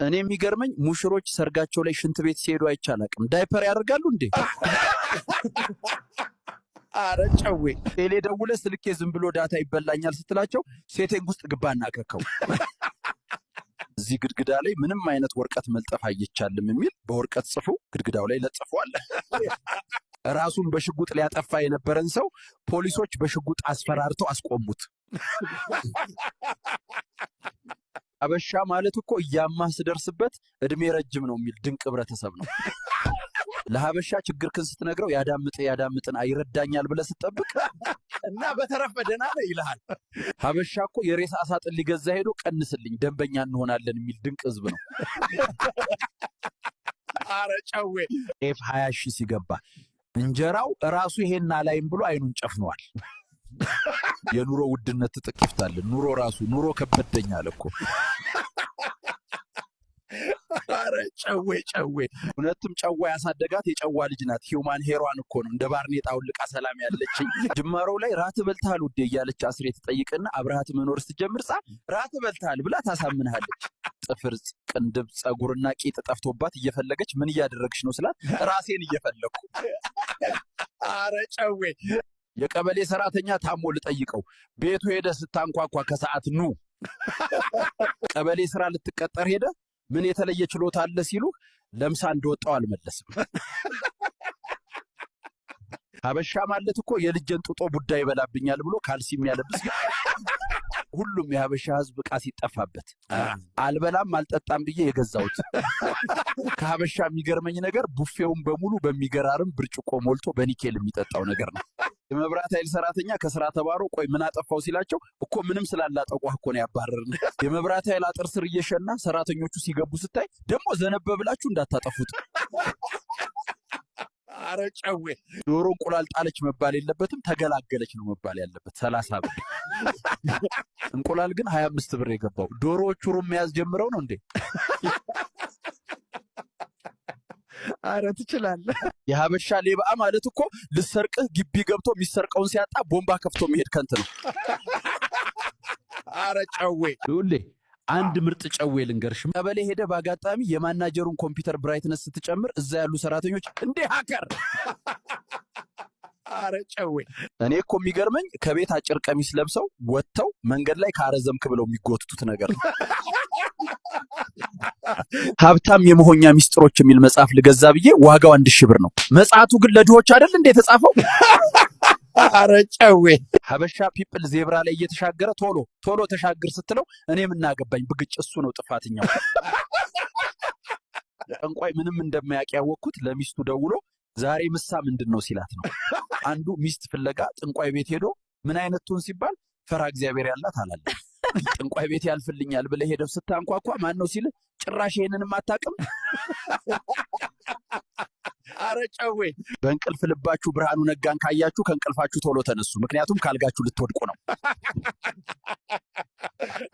እኔ የሚገርመኝ ሙሽሮች ሰርጋቸው ላይ ሽንት ቤት ሲሄዱ አይቻላቅም ዳይፐር ያደርጋሉ እንዴ? አረ ጨዌ ቴሌ ደውለ ስልኬ ዝም ብሎ ዳታ ይበላኛል ስትላቸው ሴቲንግ ውስጥ ግባና ከከው። እዚህ ግድግዳ ላይ ምንም አይነት ወርቀት መልጠፍ አይቻልም የሚል በወርቀት ጽፎ ግድግዳው ላይ ለጥፏል። ራሱን በሽጉጥ ሊያጠፋ የነበረን ሰው ፖሊሶች በሽጉጥ አስፈራርተው አስቆሙት። አበሻ ማለት እኮ ያማህ ስደርስበት እድሜ ረጅም ነው የሚል ድንቅ ህብረተሰብ ነው። ለሀበሻ ችግርክን ስትነግረው ያዳምጥን አይረዳኛል ብለህ ስትጠብቅ እና በተረፈ ደህና ነህ ይልሃል። ሀበሻ እኮ የሬሳ ሳጥን ሊገዛ ሄዶ ቀንስልኝ ደንበኛ እንሆናለን የሚል ድንቅ ህዝብ ነው። አረ ጨዌ ኤፍ 20 ሺህ ሲገባ እንጀራው ራሱ ይሄን አላይም ብሎ አይኑን ጨፍኗል። የኑሮ ውድነት ጥቂፍታል ኑሮ ከበደኛል እኮ። አረ ጨዌ እውነትም ጨዋ ያሳደጋት የጨዋ ልጅ ናት። ሂውማን ሄሯን እኮ ነው። እንደ ባርኔጣ አውልቃ ሰላም ያለችኝ። ጅማሮው ላይ ራት በልታል ውዴ እያለች አስሬ ትጠይቅና አብረሃት መኖር ስትጀምር ራት በልታል ብላ ታሳምንሃለች። ጥፍር፣ ቅንድብ፣ ጸጉርና ቂጥ ጠፍቶባት እየፈለገች ምን እያደረግሽ ነው ስላት ራሴን እየፈለኩ። አረ ጨዌ የቀበሌ ሰራተኛ ታሞ ልጠይቀው ቤቱ ሄደ ስታንኳኳ ከሰዓት ኑ ቀበሌ ስራ ልትቀጠር ሄደ ምን የተለየ ችሎታ አለ ሲሉ ለምሳ እንደወጣው አልመለስም። ሀበሻ ማለት እኮ የልጅን ጡጦ ቡዳ ይበላብኛል ብሎ ካልሲም ያለብስ ሁሉም የሀበሻ ህዝብ ዕቃ ሲጠፋበት አልበላም አልጠጣም ብዬ የገዛውት። ከሀበሻ የሚገርመኝ ነገር ቡፌውን በሙሉ በሚገራርም ብርጭቆ ሞልቶ በኒኬል የሚጠጣው ነገር ነው። የመብራት ኃይል ሰራተኛ ከስራ ተባሮ ቆይ ምን አጠፋው ሲላቸው እኮ ምንም ስላላጠቋህ እኮ ነው ያባረርን። የመብራት ኃይል አጥር ስር እየሸና ሰራተኞቹ ሲገቡ ስታይ ደግሞ ዘነበብላችሁ እንዳታጠፉት። አረ ጨዌ ዶሮ እንቁላል ጣለች መባል የለበትም ተገላገለች ነው መባል ያለበት። 30 ብር እንቁላል ግን 25 ብር የገባው ዶሮዎቹ ሩም መያዝ ጀምረው ነው እንዴ? አረ ትችላለህ። የሀበሻ ሌባ ማለት እኮ ልሰርቅህ ግቢ ገብቶ የሚሰርቀውን ሲያጣ ቦምባ ከፍቶ መሄድ ከንት ነው። አረ ጨዌ ሁሌ አንድ ምርጥ ጨዌ ልንገርሽ። ቀበሌ ሄደ ባጋጣሚ የማናጀሩን ኮምፒውተር ብራይትነስ ስትጨምር እዛ ያሉ ሰራተኞች እንዴ ሃከር። አረ ጨዌ እኔ እኮ የሚገርመኝ ከቤት አጭር ቀሚስ ለብሰው ወጥተው መንገድ ላይ ካረዘምክ ብለው የሚጎትቱት ነገር ነው። ሀብታም የመሆኛ ሚስጥሮች የሚል መጽሐፍ ልገዛ ብዬ ዋጋው 1000 ብር ነው። መጽሐፉ ግን ለድሆች አይደል እንዴ ተጻፈው? አረ ጨዌ ሀበሻ ፒፕል ዜብራ ላይ እየተሻገረ ቶሎ ተሻግር ስትለው እኔ ምን አገባኝ ብግጭ እሱ ነው ጥፋተኛው። ጠንቋይ ምንም እንደማያውቅ ያወቅኩት ለሚስቱ ደውሎ ዛሬ ምሳ ምንድነው ሲላት ነው። አንዱ ሚስት ፍለጋ ጥንቋይ ቤት ሄዶ ምን አይነት ቱን ሲባል ፈራ እግዚአብሔር ያላት አላለ። ጥንቋይ ቤት ያልፍልኛል ብለህ ሄደው ስታንኳኳ ማን ነው ሲል ጭራሽ ይሄንንም አታውቅም። አረ ጨዌ በእንቅልፍ ልባችሁ ብርሃኑ ነጋን ካያችሁ ከእንቅልፋችሁ ቶሎ ተነሱ፣ ምክንያቱም ካልጋችሁ ልትወድቁ ነው።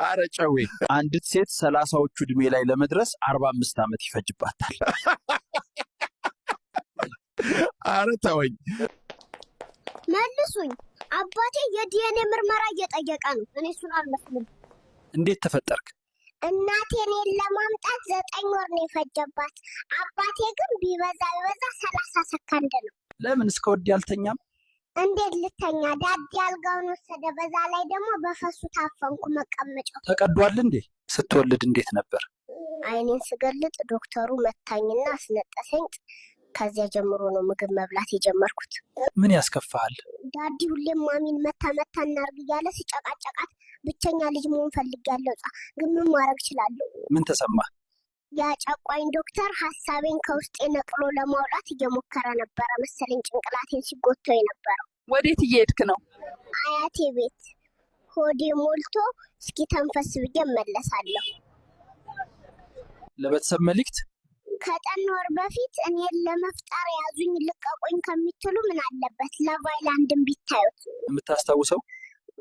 አረ ጨዌ አንዲት ሴት 30ዎቹ እድሜ ላይ ለመድረስ 45 ዓመት ይፈጅባታል። አረ ተወኝ መልሱኝ። አባቴ የዲኤንኤ ምርመራ እየጠየቀ ነው። እኔ እሱን አልመስልም። እንዴት ተፈጠርክ? እናቴ እኔን ለማምጣት 9 ወር ነው የፈጀባት። አባቴ ግን ቢበዛ 30 ሰከንድ ነው። ለምን እስከ ወዲህ አልተኛም? እንዴት ልተኛ? ዳዲ አልጋውን ወሰደ። በዛ ላይ ደግሞ በፈሱ ታፈንኩ። መቀመጫው ተቀዷል እንዴ? ስትወልድ እንዴት ነበር? አይኔን ስገልጥ ዶክተሩ መታኝና አስነጠሰኝ። ከዚያ ጀምሮ ነው ምግብ መብላት የጀመርኩት። ምን ያስከፋል? ዳዲ ሁሌም ማሚን መታ እናርግ እያለ ሲጨቃጨቃት ብቸኛ ልጅ መሆን ፈልጋለሁ። ግን ምን ማድረግ እችላለሁ? ምን ተሰማ? ያጨቋኝ ዶክተር ሐሳቤን ከውስጤ ነቅሎ ለማውጣት እየሞከረ ነበር መሰለኝ። ጭንቅላቴን ሲጎተው የነበረው። ወዴት እየሄድክ ነው? አያቴ ቤት። ሆዴ ሞልቶ እስኪ ተንፈስ ብዬ እመለሳለሁ። ለቤተሰብ መልእክት ከጠን ወር በፊት እኔን ለመፍጠር ያዙኝ ልቀቁኝ ከሚትሉ ምን አለበት ለቫይላንድን ቢታዩት። የምታስታውሰው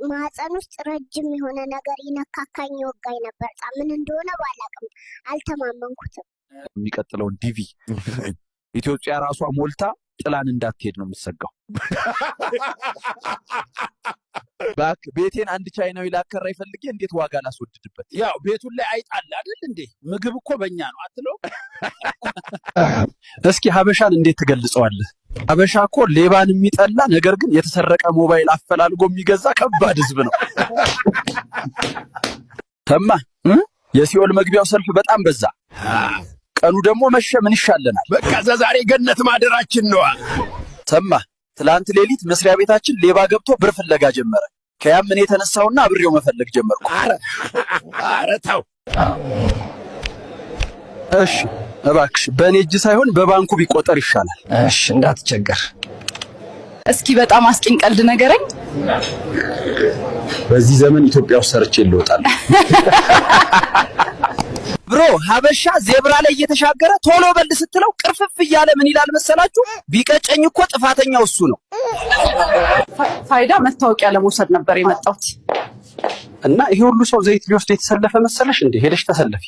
ማህፀን ውስጥ ረጅም የሆነ ነገር ይነካካኝ ይወጋኝ ነበር። ምን እንደሆነ ባላቅም አልተማመንኩትም። የሚቀጥለውን ዲቪ ኢትዮጵያ ራሷ ሞልታ ጥላን እንዳትሄድ ነው የምትሰጋው። ባክ ቤቴን አንድ ቻይናዊ ላከራ ይፈልጌ እንዴት ዋጋ ላስወድድበት? ያው ቤቱን ላይ አይጣል አይደል እንዴ? ምግብ እኮ በእኛ ነው አትለው? እስኪ ሀበሻን እንዴት ትገልጸዋለህ? ሀበሻ እኮ ሌባን የሚጠላ ነገር ግን የተሰረቀ ሞባይል አፈላልጎ የሚገዛ ከባድ ህዝብ ነው። ተማ የሲኦል መግቢያው ሰልፍ በጣም በዛ። ቀኑ ደግሞ መሸ። ምን ይሻለናል? በቃ ዛሬ ገነት ማደራችን ነው። ተማ ትላንት ሌሊት መስሪያ ቤታችን ሌባ ገብቶ ብር ፍለጋ ጀመረ። ከያም እኔ የተነሳውና አብሬው መፈለግ ጀመርኩ። ኧረ ተው። እሺ እባክሽ በእኔ እጅ ሳይሆን በባንኩ ቢቆጠር ይሻላል። እሺ እንዳትቸገር። እስኪ በጣም አስቂኝ ቀልድ ነገረኝ። በዚህ ዘመን ኢትዮጵያ ውስጥ ሰርቼ ልወጣለሁ። ብሮ ሀበሻ ዜብራ ላይ እየተሻገረ ቶሎ በል ስትለው ቅርፍፍ እያለ ምን ይላል መሰላችሁ? ቢቀጨኝ እኮ ጥፋተኛው እሱ ነው። ፋይዳ መታወቂያ ለመውሰድ ነበር የመጣሁት። እና ይሄ ሁሉ ሰው ዘይት ሊወስድ የተሰለፈ መሰለሽ እንዴ? ሄደሽ ተሰለፊ።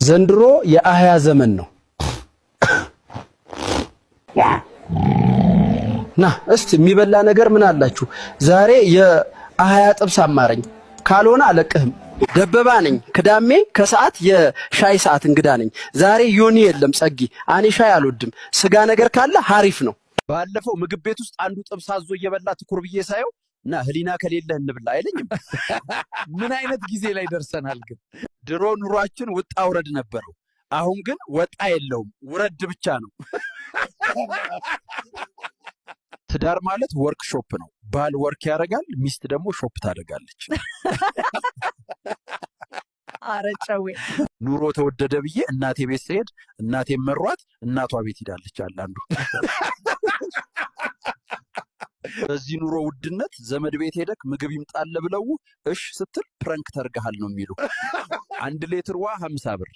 ዘንድሮ የአህያ ዘመን ነው። ና እስቲ የሚበላ ነገር ምን አላችሁ? ዛሬ የአህያ ጥብስ አማረኝ። ካልሆነ አለቅህም። ደበባ ነኝ ክዳሜ ከሰዓት የሻይ ሰዓት እንግዳ ነኝ። ዛሬ ዮኒ የለም ጸጊ። እኔ ሻይ አልወድም። ስጋ ነገር ካለ ሀሪፍ ነው። ባለፈው ምግብ ቤት ውስጥ አንዱ ጥብስ አዞ እየበላ ትኩር ብዬ ሳየው እና ህሊና ከሌለህ እንብላ አይለኝም። ምን አይነት ጊዜ ላይ ደርሰናል ግን? ድሮ ኑሯችን ውጣ ውረድ ነበረው። አሁን ግን ወጣ የለውም ውረድ ብቻ ነው። ትዳር ማለት ወርክሾፕ ነው። ባል ወርክ ያደርጋል፣ ሚስት ደግሞ ሾፕ ታደርጋለች። አረ ጨዌ ኑሮ ተወደደ ብዬ እናቴ ቤት ስሄድ እናቴ መሯት እናቷ ቤት ሄዳለች አለ አንዱ። በዚህ ኑሮ ውድነት ዘመድ ቤት ሄደክ ምግብ ይምጣል ብለው እሽ ስትል ፕራንክ ተርገሃል ነው የሚሉ። 1 ሊትር ውሃ 50 ብር።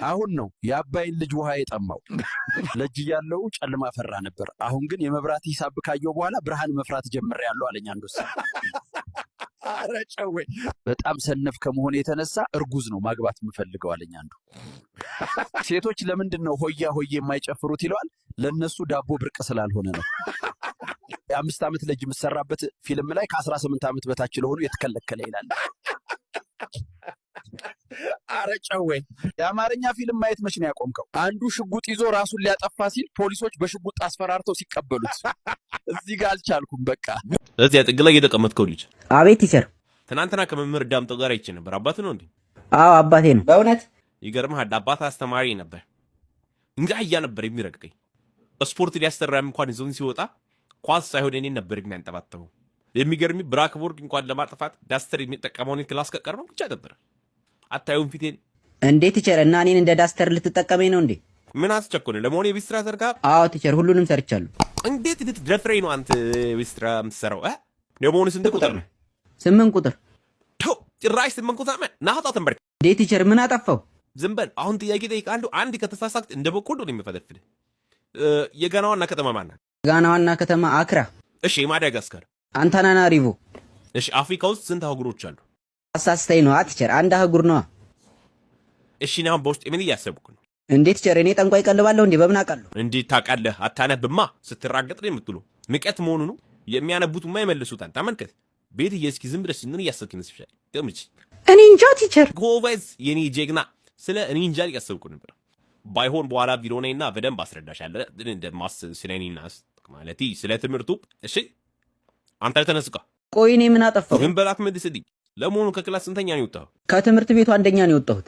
አሁን ነው የአባይን ልጅ ውሃ የጠማው። ለጅ ያለው ጨለማ ፈራ ነበር። አሁን ግን የመብራት ሂሳብ ካየው በኋላ ብርሃን መፍራት ጀምሬያለሁ አለኝ አንዱስ። አረ ጨዌ በጣም ሰነፍ ከመሆን የተነሳ እርጉዝ ነው ማግባት የምፈልገው አለኝ አንዱ። ሴቶች ለምንድን ነው ሆያ ሆዬ የማይጨፍሩት ይለዋል። ለነሱ ዳቦ ብርቅ ስላልሆነ ነው። የ5 ዓመት ልጅ የምሰራበት ፊልም ላይ ከ18 ዓመት በታች ለሆኑ የተከለከለ ይላል። አረ ጨዌ የአማርኛ ፊልም ማየት መች ነው ያቆምከው? አንዱ ሽጉጥ ይዞ ራሱን ሊያጠፋ ሲል ፖሊሶች በሽጉጥ አስፈራርተው ሲቀበሉት እዚህ ጋር አልቻልኩም በቃ። እዚህ አጥግ ላይ የተቀመጥከው ልጅ አቤት ቲቸር። ትናንትና ከመምህር ዳምጠው ጋር አይቼ ነበር። አባት ነው እንዴ? አዎ አባቴ ነው። በእውነት ይገርምሃል፣ አባት አስተማሪ ነበር። እንጃ ነበር የሚረቅቀኝ። ስፖርት ሊያሰራም እንኳን ይዞን ሲወጣ ኳስ ሳይሆን እኔን ነበር የሚያንጠባጥበው። የሚገርም ብላክቦርድ እንኳን ለማጥፋት ዳስተር የሚጠቀመውን ክላስ ከቀረው ብቻ ነበር። አታዩም ፊቴን? እንዴት ቲቸር? እና እኔን እንደ ዳስተር ልትጠቀመኝ ነው እንዴ? ምን አስቸኮለ? ለመሆኑ የቤት ስራ ሰርጋ? አዎ ቲቸር፣ ሁሉንም ሰርቻለሁ። እንዴት ልትደፍረኝ ነው አንተ የቤት ስራ የምትሰራው? ለመሆኑ ስንት ቁጥር ነው? 8 ቁጥር። ተው ጭራሽ 8 ቁጥር ማለት ናህጣ ተንበርክ። እንዴት ቲቸር? ምን አጠፋው? ዝም በል። አሁን ጥያቄ ጠይቃለሁ። አንድ ከተሳሳክት እንደ በቆሎ ነው የሚፈለፍል። የጋና ዋና ከተማ ማን ናት? ጋና ዋና ከተማ አክራ። እሺ የማዳጋስካር? አንታናናሪቮ። እሺ አፍሪካ ውስጥ ስንት አህጉሮች አሉ? አሳስተኝ ነው ቲቸር፣ አንድ አህጉር ነው። እሺ ነው በውስጥ ምን እያሰብኩ ነው? እንዴት ቲቸር? እኔ ጠንቋይ ቀልባለሁ እንዴ? በምን አውቃለሁ? እንዴት ታውቃለህ? አታነብማ። ስትራገጥ ነው የምትሉ። ምቀት መሆኑ ነው። የሚያነቡትማ የመልሱታል። ተመልከት። ቤት እስኪ ዝም ብለሽ ምን እያሰብክ ይመስልሻል? ገምጪ። እኔ እንጃ ቲቸር። ጎበዝ የኔ ጀግና። ስለ እኔ እንጃ እያሰብኩ ነበር። ባይሆን በኋላ ቢሮ ነኝና በደንብ አስረዳሻለሁ። እንደማስ ስለ እኔና ማለት ስለ ትምህርቱ። እሺ አንተ ተነስቃ። ቆይ እኔ ምን አጠፋው? ምን በላት መልስልኝ። ለመሆኑ ከክላስ ስንተኛ ነው የወጣው? ከትምህርት ቤቱ አንደኛ ነው የወጣሁት።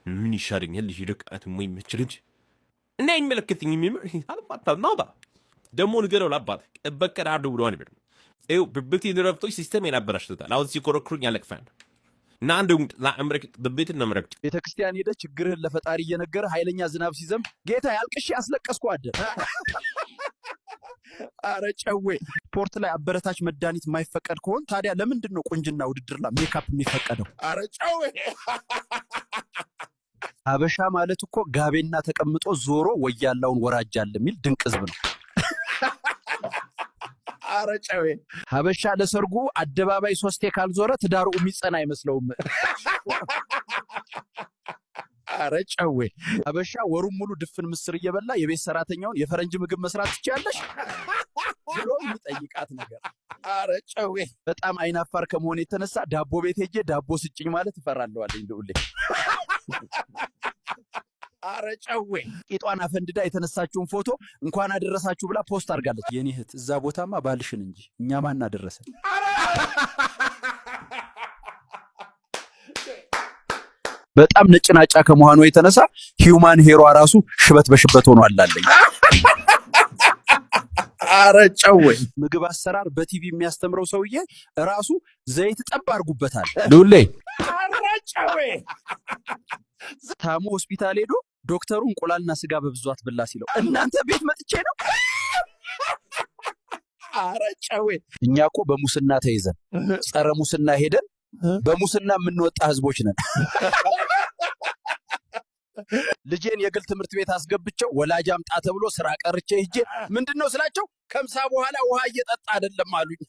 ምን ይሻለኛል? ልጅ ርቀት ወይ መችልጅ እና ይመለከትኝ የሚምር አልባታናባ ደሞ ንገረው ለአባት በቀዳ አርዱ ብሎ ነበር። ኤው ብብቲ ንረፍቶች ሲስተም ያላበላሽታል። አሁን ሲኮረክሩኝ ያለቅፋል። እና አንዱ ለአምረክ ብብት ነምረክ ቤተክርስቲያን ሄደ ችግርህን ለፈጣሪ እየነገረ ኃይለኛ ዝናብ ሲዘንብ ጌታ ያልቅሽ ያስለቀስኩ አደረ። አረ ጨዌ ስፖርት ላይ አበረታች መድኃኒት የማይፈቀድ ከሆነ ታዲያ ለምንድን ነው ቁንጅና ውድድር ላይ ሜካፕ የሚፈቀደው? አረ ጨዌ ሀበሻ ማለት እኮ ጋቤና ተቀምጦ ዞሮ ወያላውን ወራጃል የሚል ድንቅ ህዝብ ነው። አረ ጨዌ ሀበሻ ለሰርጉ አደባባይ 3 ካልዞረ ትዳሩ የሚጸና አይመስለውም። አረ ጨዌ ሀበሻ ወሩን ሙሉ ድፍን ምስር እየበላ የቤት ሰራተኛውን የፈረንጅ ምግብ መስራት ትችያለሽ? ብሎ የሚጠይቃት ነገር። አረ ጨዌ በጣም አይናፋር ከመሆን የተነሳ ዳቦ ቤት ሄጄ ዳቦ ስጭኝ ማለት እፈራለሁ አለኝ ልዑሌ። አረ ጨዌ ቂጧን አፈንድዳ የተነሳችውን ፎቶ እንኳን አደረሳችሁ ብላ ፖስት አድርጋለች። የኔ እህት እዛ ቦታማ ባልሽን እንጂ እኛ ማን አደረሰን? በጣም ነጭናጫ ከመሆኑ የተነሳ ሂዩማን ሄሯ ራሱ ሽበት በሽበት ሆኗል አለኝ። አረ ጨዌ ምግብ አሰራር በቲቪ የሚያስተምረው ሰውዬ ራሱ ዘይት ጠብ አድርጉበታል ልዑሌ። አረ ጨዌ ታሞ ሆስፒታል ሄዶ ዶክተሩ እንቁላልና ስጋ በብዙ አትበላ ሲለው እናንተ ቤት መጥቼ ነው። አረ ጨዌ እኛ እኮ በሙስና ተይዘን ጸረ ሙስና ሄደን በሙስና የምንወጣ ህዝቦች ነን። ልጄን የግል ትምህርት ቤት አስገብቸው ወላጅ አምጣ ተብሎ ስራ ቀርቼ ሂጄ ምንድነው ስላቸው ከምሳ በኋላ ውሃ እየጠጣ አይደለም አሉኝ።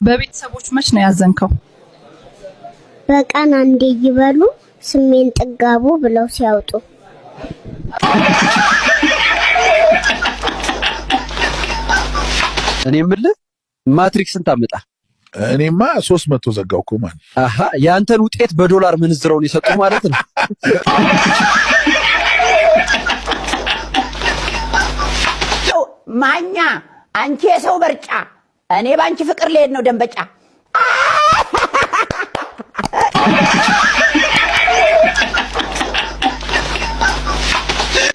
በቤተሰቦች መች ነው ያዘንከው? በቀን አንዴ ይበሉ ስሜን ጥጋቡ ብለው ሲያወጡ። እኔ የምልህ ማትሪክስን ታመጣ? እኔማ 300 ዘጋው እኮ ማለት። አሃ ያንተን ውጤት በዶላር ምንዝረውን የሰጡ ማለት ነው። ማኛ አንቺ የሰው በርጫ፣ እኔ ባንቺ ፍቅር ልሄድ ነው ደንበጫ።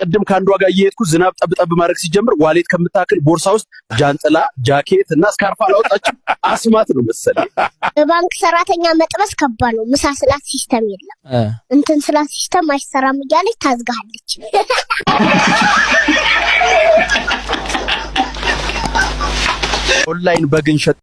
ቅድም ከአንዷ ጋር እየሄድኩ ዝናብ ጠብጠብ ማድረግ ሲጀምር ዋሌት ከምታክል ቦርሳ ውስጥ ጃንጥላ፣ ጃኬት እና ስካርፍ አላወጣችም። አስማት ነው መሰለኝ። የባንክ ሰራተኛ መጥበስ ከባድ ነው። ምሳ ስላት ሲስተም የለም እንትን ስላት ሲስተም አይሰራም እያለች ታዝጋለች። ኦንላይን በግን